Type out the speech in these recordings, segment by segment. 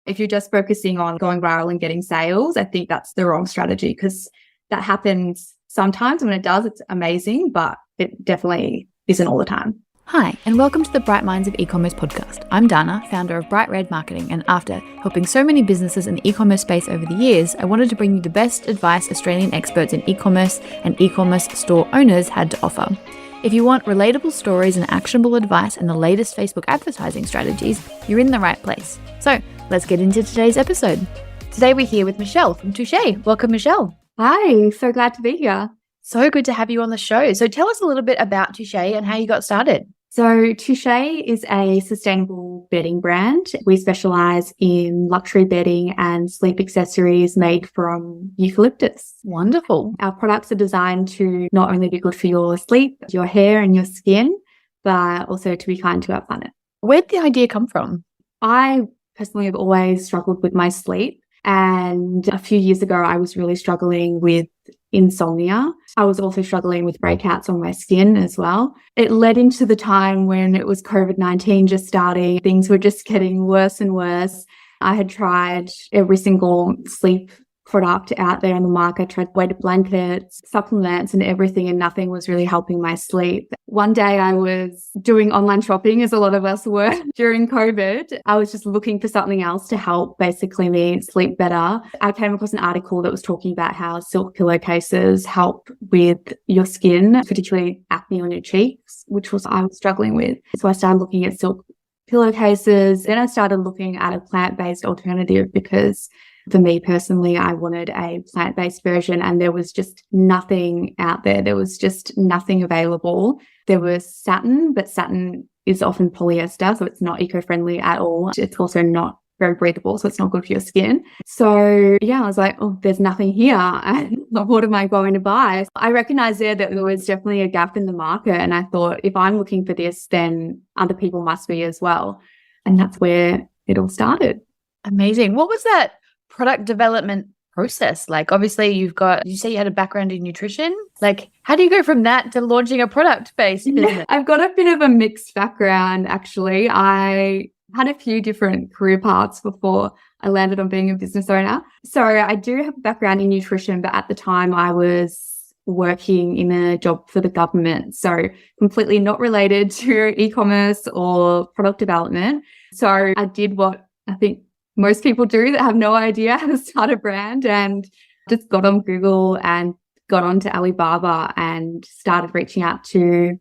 If you're just focusing on going viral and getting sales, I think that's the wrong strategy, because that happens sometimes. When it does, it's amazing, but it definitely isn't all the time. Hi, and welcome to the Bright Minds of E-commerce podcast. I'm Dana, founder of Bright Red Marketing, and after helping so many businesses in the e-commerce space over the years, I wanted to bring you the best advice Australian experts in e-commerce and e-commerce store owners had to offer. If you want relatable stories and actionable advice and the latest Facebook advertising strategies, you're in the right place. So let's get into today's episode. Today we're here with Michelle from Touché. Welcome, Michelle. Hi, so glad to be here. So good to have you on the show. So tell us a little bit about Touché and how you got started. So Touché is a sustainable bedding brand. We specialize in luxury bedding and sleep accessories made from eucalyptus. Wonderful. Our products are designed to not only be good for your sleep, your hair and your skin, but also to be kind to our planet. Where did the idea come from? I personally have always struggled with my sleep. And a few years ago, I was really struggling with insomnia. I was also struggling with breakouts on my skin as well. It led into the time when it was COVID-19 just starting. Things were just getting worse and worse. I had tried every single sleep product out there in the market, tried weighted blankets, supplements and everything, and nothing was really helping my sleep. One day I was doing online shopping, as a lot of us were during COVID. I was just looking for something else to help basically me sleep better. I came across an article that was talking about how silk pillowcases help with your skin, particularly acne on your cheeks, which was I was struggling with. So I started looking at silk pillowcases. Then I started looking at a plant-based alternative because for me personally, I wanted a plant-based version and there was just nothing out there. There was just nothing available. There was satin, but satin is often polyester, so it's not eco-friendly at all. It's also not very breathable, so it's not good for your skin. So yeah, I was like, oh, there's nothing here. And what am I going to buy? I recognized there that there was definitely a gap in the market. And I thought, if I'm looking for this, then other people must be as well. And that's where it all started. Amazing. What was that product development process like? Obviously you say you had a background in nutrition. Like, how do you go from that to launching a product-based business? I've got a bit of a mixed background, actually. I had a few different career paths before I landed on being a business owner. So I do have a background in nutrition, but at the time I was working in a job for the government. So completely not related to e-commerce or product development. So I did what I think most people do that have no idea how to start a brand, and just got on Google and got onto Alibaba and started reaching out to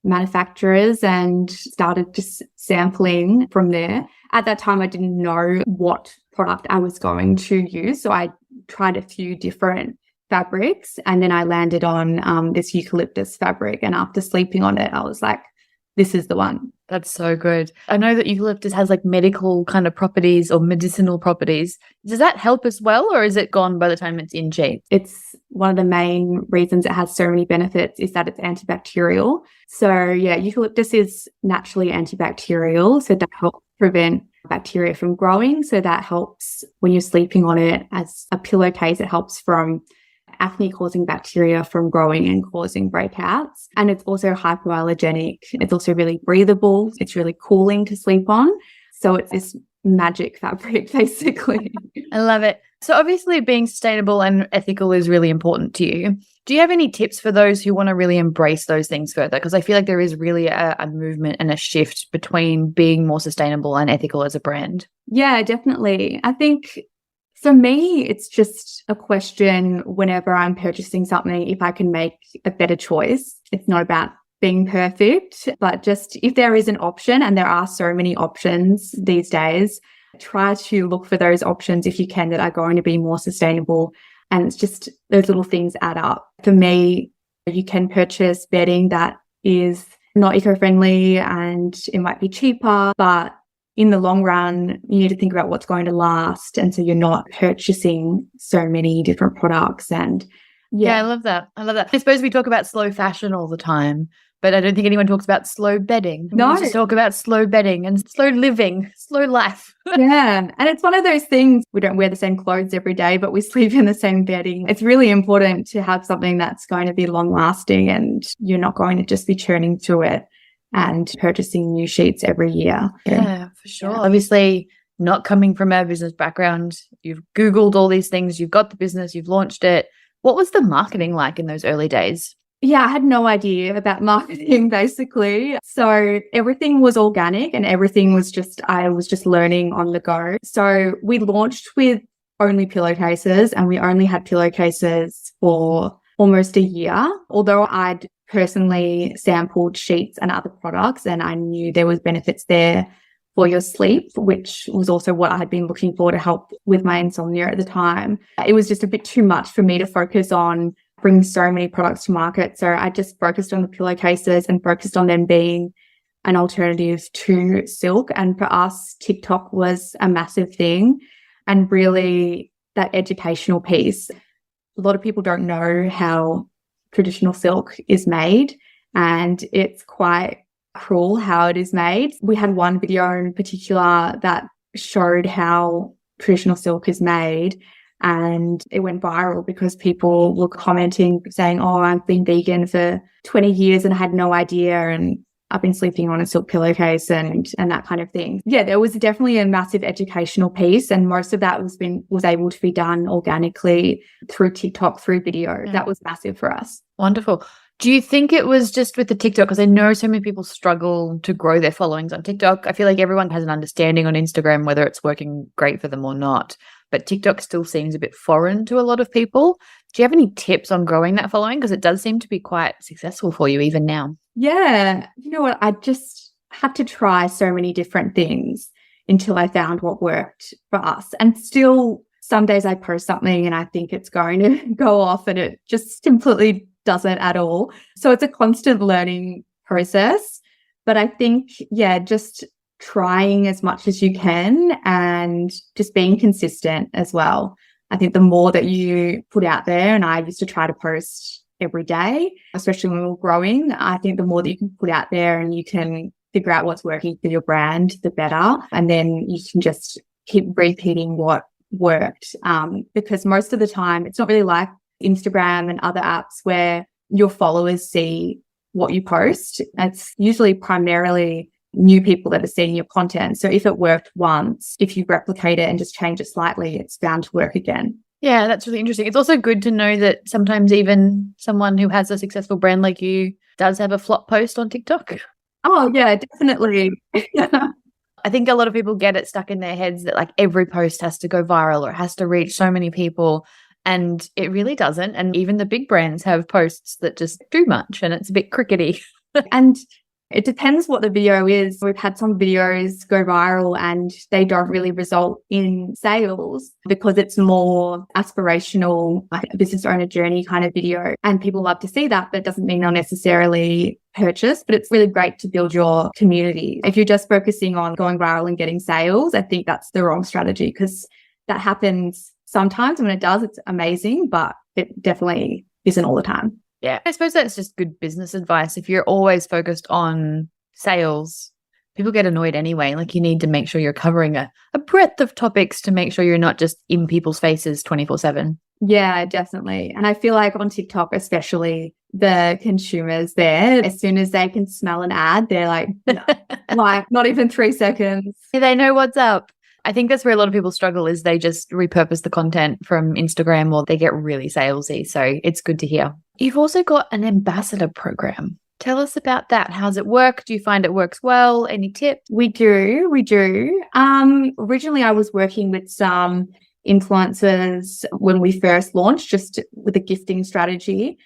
manufacturers and started just sampling from there. At that time, I didn't know what product I was going to use. So I tried a few different fabrics and then I landed on this eucalyptus fabric. And after sleeping on it, I was like, this is the one. That's so good. I know that eucalyptus has like medical kind of properties or medicinal properties. Does that help as well, or is it gone by the time it's in cheap? It's one of the main reasons it has so many benefits is that it's antibacterial. So yeah, eucalyptus is naturally antibacterial. So that helps prevent bacteria from growing. So that helps when you're sleeping on it as a pillowcase. It helps from acne causing bacteria from growing and causing breakouts. And it's also hypoallergenic. It's also really breathable. It's really cooling to sleep on. So it's this magic fabric, basically. I love it. So obviously being sustainable and ethical is really important to you. Do you have any tips for those who want to really embrace those things further? Because I feel like there is really a movement and a shift between being more sustainable and ethical as a brand. Yeah, definitely. I think for me, it's just a question whenever I'm purchasing something, if I can make a better choice. It's not about being perfect, but just if there is an option, and there are so many options these days, try to look for those options if you can that are going to be more sustainable. And it's just those little things add up. For me, you can purchase bedding that is not eco-friendly and it might be cheaper, but in the long run, you need to think about what's going to last. And so you're not purchasing so many different products. And yeah, I love that. I suppose we talk about slow fashion all the time, but I don't think anyone talks about slow bedding. No. We just talk about slow bedding and slow living, slow life. Yeah. And it's one of those things, we don't wear the same clothes every day, but we sleep in the same bedding. It's really important to have something that's going to be long lasting and you're not going to just be churning through it and purchasing new sheets every year. Yeah, for sure. Obviously, not coming from a business background, you've Googled all these things, you've got the business, you've launched it. What was the marketing like in those early days? Yeah, I had no idea about marketing basically. So everything was organic and everything was I was just learning on the go. So we launched with only pillowcases and we only had pillowcases for almost a year. Although I'd personally sampled sheets and other products and I knew there was benefits there for your sleep, which was also what I had been looking for to help with my insomnia at the time. It was just a bit too much for me to focus on bringing so many products to market. So I just focused on the pillowcases and focused on them being an alternative to silk. And for us, TikTok was a massive thing and really that educational piece. A lot of people don't know how traditional silk is made and it's quite cruel how it is made. We had one video in particular that showed how traditional silk is made and it went viral because people were commenting saying, oh, I've been vegan for 20 years and I had no idea and I've been sleeping on a silk pillowcase and that kind of thing. Yeah, there was definitely a massive educational piece and most of that was able to be done organically through TikTok, through video. Yeah. That was massive for us. Wonderful. Do you think it was just with the TikTok? Because I know so many people struggle to grow their followings on TikTok. I feel like everyone has an understanding on Instagram whether it's working great for them or not. But TikTok still seems a bit foreign to a lot of people. Do you have any tips on growing that following? Because it does seem to be quite successful for you even now. Yeah. You know what? I just had to try so many different things until I found what worked for us. And still, some days I post something and I think it's going to go off and it just completely doesn't at all. So it's a constant learning process. But I think, yeah, just trying as much as you can and just being consistent as well. I think the more that you put out there, and I used to try to post every day, especially when we were growing, I think the more that you can put out there and you can figure out what's working for your brand, the better. And then you can just keep repeating what worked. Because most of the time, it's not really like Instagram and other apps where your followers see what you post. It's usually primarily new people that are seeing your content. So if it worked once, if you replicate it and just change it slightly, it's bound to work again. Yeah, that's really interesting. It's also good to know that sometimes even someone who has a successful brand like you does have a flop post on TikTok. Oh, yeah, definitely. I think a lot of people get it stuck in their heads that like every post has to go viral or it has to reach so many people. And it really doesn't. And even the big brands have posts that just do much and it's a bit crickety. And it depends what the video is. We've had some videos go viral and they don't really result in sales because it's more aspirational, like a business owner journey kind of video. And people love to see that, but it doesn't mean they'll necessarily purchase. But it's really great to build your community. If you're just focusing on going viral and getting sales, I think that's the wrong strategy because that happens sometimes. When it does, it's amazing, but it definitely isn't all the time. Yeah, I suppose that's just good business advice. If you're always focused on sales, people get annoyed anyway. Like you need to make sure you're covering a breadth of topics to make sure you're not just in people's faces 24/7. Yeah, definitely. And I feel like on TikTok, especially the consumers there, as soon as they can smell an ad, they're like, no, like not even 3 seconds. They know what's up. I think that's where a lot of people struggle is they just repurpose the content from Instagram or they get really salesy. So it's good to hear. You've also got an ambassador program. Tell us about that. How's it work? Do you find it works well? Any tips? We do. Originally, I was working with some influencers when we first launched, just with a gifting strategy.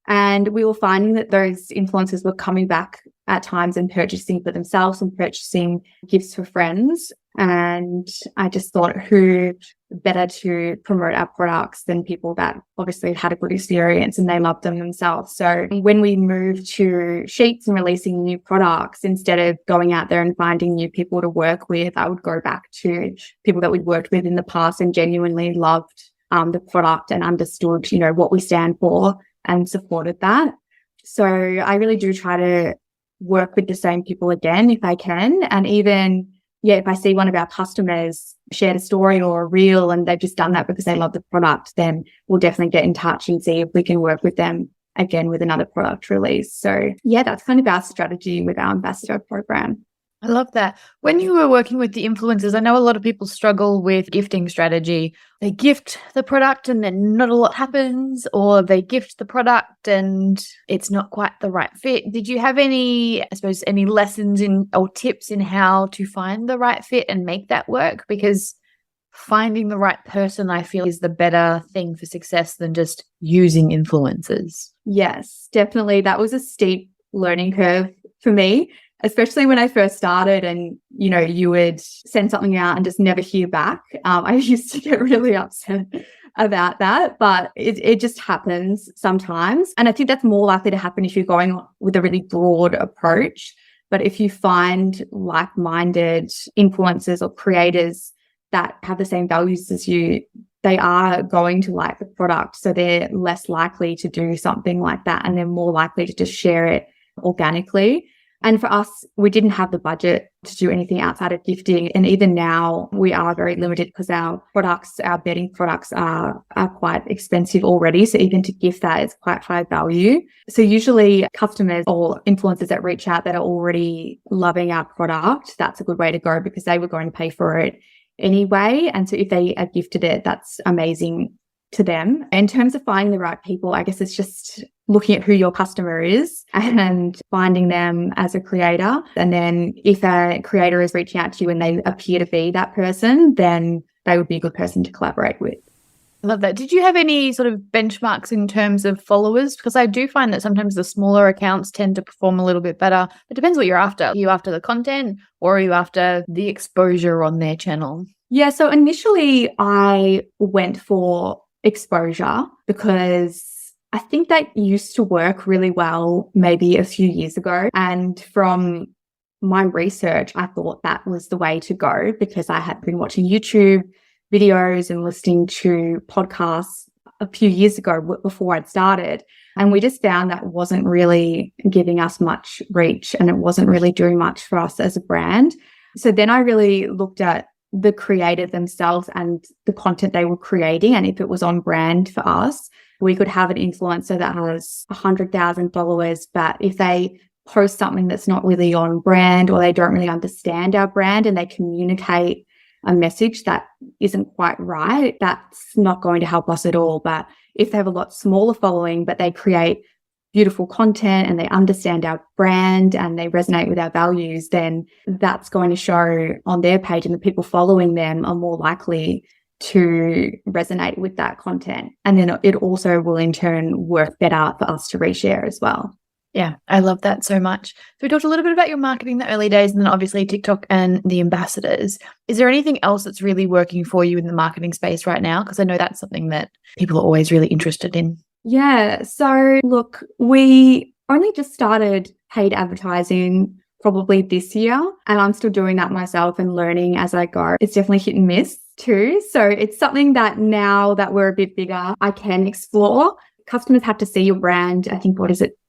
And we were finding that those influencers were coming back at times and purchasing for themselves and purchasing gifts for friends. And I just thought who better to promote our products than people that obviously had a good experience and they loved them themselves. So when we moved to sheets and releasing new products, instead of going out there and finding new people to work with, I would go back to people that we'd worked with in the past and genuinely loved the product and understood, what we stand for and supported that. So I really do try to work with the same people again if I can. And even, if I see one of our customers shared a story or a reel and they've just done that because they love the product, then we'll definitely get in touch and see if we can work with them again with another product release. So that's kind of our strategy with our ambassador program. I love that. When you were working with the influencers, I know a lot of people struggle with gifting strategy. They gift the product and then not a lot happens, or they gift the product and it's not quite the right fit. Did you have any, I suppose, any lessons in or tips in how to find the right fit and make that work? Because finding the right person, I feel, is the better thing for success than just using influencers. Yes, definitely. That was a steep learning curve for me, especially when I first started and, you know, you would send something out and just never hear back. I used to get really upset about that, but it just happens sometimes. And I think that's more likely to happen if you're going with a really broad approach. But if you find like-minded influencers or creators that have the same values as you, they are going to like the product. So they're less likely to do something like that, and they're more likely to just share it organically. And for us, we didn't have the budget to do anything outside of gifting. And even now we are very limited because our products, our bedding products are quite expensive already. So even to gift that is quite high value. So usually customers or influencers that reach out that are already loving our product, that's a good way to go because they were going to pay for it anyway. And so if they are gifted it, that's amazing to them. In terms of finding the right people, I guess it's just looking at who your customer is and finding them as a creator. And then if a creator is reaching out to you and they appear to be that person, then they would be a good person to collaborate with. I love that. Did you have any sort of benchmarks in terms of followers? Because I do find that sometimes the smaller accounts tend to perform a little bit better. It depends what you're after. Are you after the content or are you after the exposure on their channel? Yeah, so initially I went for exposure because I think that used to work really well maybe a few years ago. And from my research, I thought that was the way to go because I had been watching YouTube videos and listening to podcasts a few years ago before I'd started. And we just found that wasn't really giving us much reach and it wasn't really doing much for us as a brand. So then I really looked at the creator themselves and the content they were creating. And if it was on brand for us, we could have an influencer that has 100,000 followers, but if they post something that's not really on brand or they don't really understand our brand and they communicate a message that isn't quite right, that's not going to help us at all. But if they have a lot smaller following, but they create beautiful content and they understand our brand and they resonate with our values, then that's going to show on their page and the people following them are more likely to resonate with that content. And then it also will in turn work better for us to reshare as well. Yeah, I love that so much. So we talked a little bit about your marketing in the early days and then obviously TikTok and the ambassadors. Is there anything else that's really working for you in the marketing space right now? Because I know that's something that people are always really interested in. Yeah, so look, we only just started paid advertising probably this year, and I'm still doing that myself and learning as I go. It's definitely hit and miss too. So it's something that now that we're a bit bigger, I can explore. Customers have to see your brand, I think,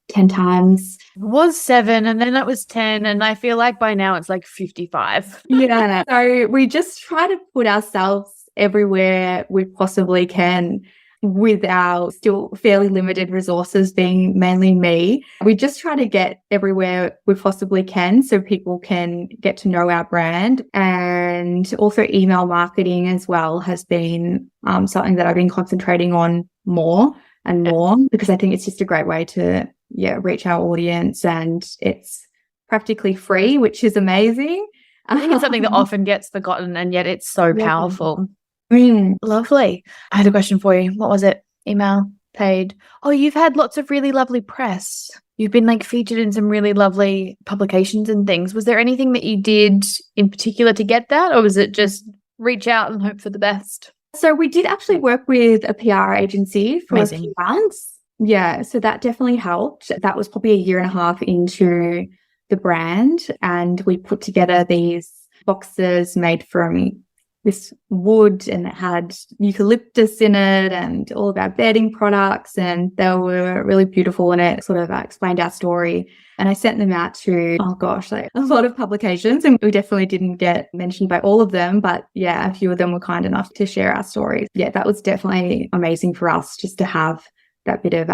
10 times? It was 7 and then that was 10 and I feel like by now it's like 55. Yeah. So we just try to put ourselves everywhere we possibly can with our still fairly limited resources being mainly me. We just try to get everywhere we possibly can so people can get to know our brand. And also email marketing as well has been something that I've been concentrating on more and more because I think it's just a great way to reach our audience and it's practically free, which is amazing. I think it's something that often gets forgotten and yet it's so powerful. Lovely. I had a question for you. What was it? Email, paid. Oh, you've had lots of really lovely press. You've been like featured in some really lovely publications and things. Was there anything that you did in particular to get that, or was it just reach out and hope for the best? So we did actually work with a PR agency for a few months. Yeah, so that definitely helped. That was probably a year and a half into the brand, and we put together these boxes made from this wood and it had eucalyptus in it and all of our bedding products, and they were really beautiful and it sort of explained our story. And I sent them out to, like a lot of publications, and we definitely didn't get mentioned by all of them, but yeah, a few of them were kind enough to share our stories. Yeah, that was definitely amazing for us just to have that bit of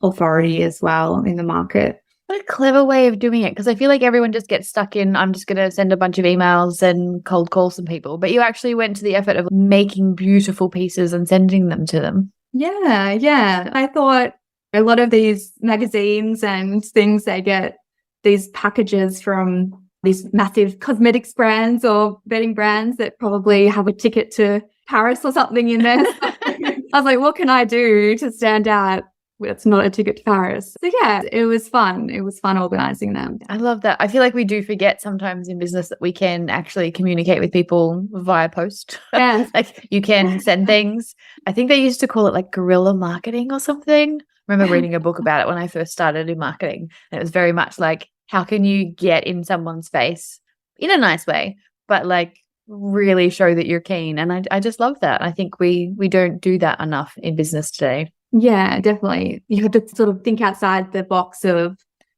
authority as well in the market. What a clever way of doing it, because I feel like everyone just gets stuck in, I'm just going to send a bunch of emails and cold call some people. But you actually went to the effort of making beautiful pieces and sending them to them. Yeah. I thought a lot of these magazines and things, they get these packages from these massive cosmetics brands or bedding brands that probably have a ticket to Paris or something in there. I was like, what can I do to stand out? It's not a ticket to Paris. So yeah, it was fun. It was fun organizing them. I love that. I feel like we do forget sometimes in business that we can actually communicate with people via post. Yeah. Like you can send things. I think they used to call it like guerrilla marketing or something. I remember reading a book about it when I first started in marketing. And it was very much like, how can you get in someone's face in a nice way, but like really show that you're keen? And I just love that. I think we don't do that enough in business today. Yeah, definitely. You have to sort of think outside the box of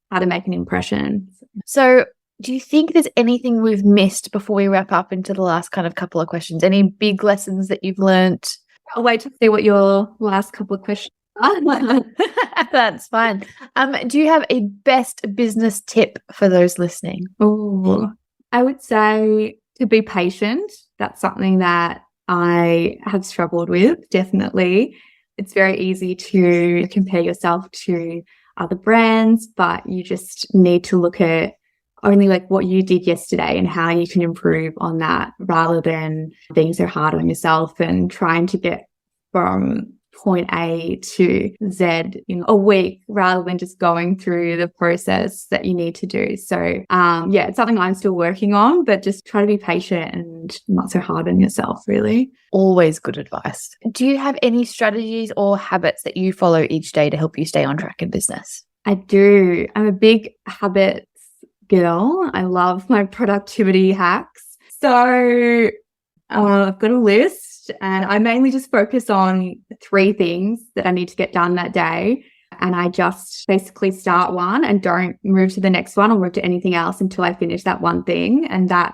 how to make an impression. So do you think there's anything we've missed before we wrap up into the last kind of couple of questions? Any big lessons that you've learnt? I'll wait to see what your last couple of questions are. That's fine. Do you have a best business tip for those listening? Oh, I would say to be patient. That's something that I have struggled with, definitely. It's very easy to compare yourself to other brands, but you just need to look at only like what you did yesterday and how you can improve on that, rather than being so hard on yourself and trying to get from point A to Z in a week, rather than just going through the process that you need to do. So yeah, it's something I'm still working on, but just try to be patient and not so hard on yourself, really. Always good advice. Do you have any strategies or habits that you follow each day to help you stay on track in business? I do. I'm a big habits girl. I love my productivity hacks. So I've got a list, and I mainly just focus on 3 things that I need to get done that day. And I just basically start one and don't move to the next one or move to anything else until I finish that one thing. And that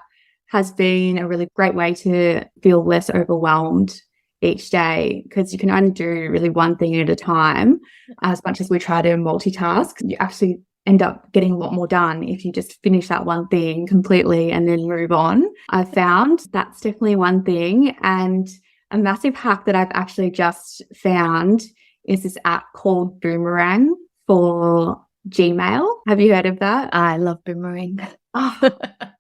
has been a really great way to feel less overwhelmed each day, because you can only do really one thing at a time. As much as we try to multitask, you actually end up getting a lot more done if you just finish that one thing completely and then move on. I've found that's definitely one thing. And a massive hack that I've actually just found is this app called Boomerang for Gmail. Have you heard of that? I love Boomerang. Oh,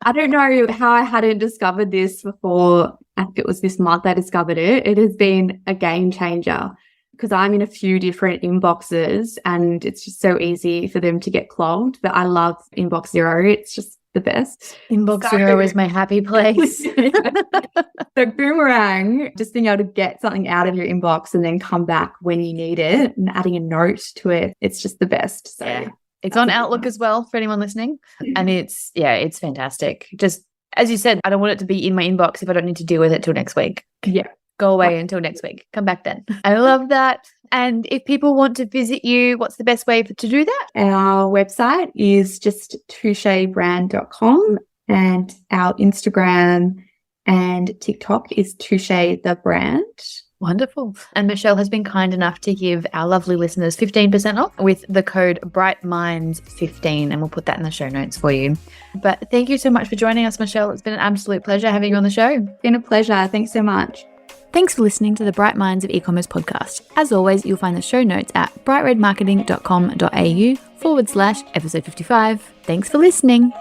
I don't know how I hadn't discovered this before. I think it was this month I discovered it. It has been a game changer, because I'm in a few different inboxes and it's just so easy for them to get clogged. But I love Inbox Zero. It's just the best. Inbox Zero is my happy place. So Boomerang, just being able to get something out of your inbox and then come back when you need it and adding a note to it, it's just the best. So yeah. It's on Outlook as well for anyone listening. And it's fantastic. Just as you said, I don't want it to be in my inbox if I don't need to deal with it till next week. Yeah. Go away until next week. Come back then. I love that. And if people want to visit you, what's the best way to do that? Our website is just touchebrand.com, and our Instagram and TikTok is Touché the brand. Wonderful. And Michelle has been kind enough to give our lovely listeners 15% off with the code BrightMinds15, and we'll put that in the show notes for you. But thank you so much for joining us, Michelle. It's been an absolute pleasure having you on the show. It's been a pleasure. Thanks so much. Thanks for listening to the Bright Minds of E-commerce podcast. As always, you'll find the show notes at brightredmarketing.com.au/episode 55. Thanks for listening.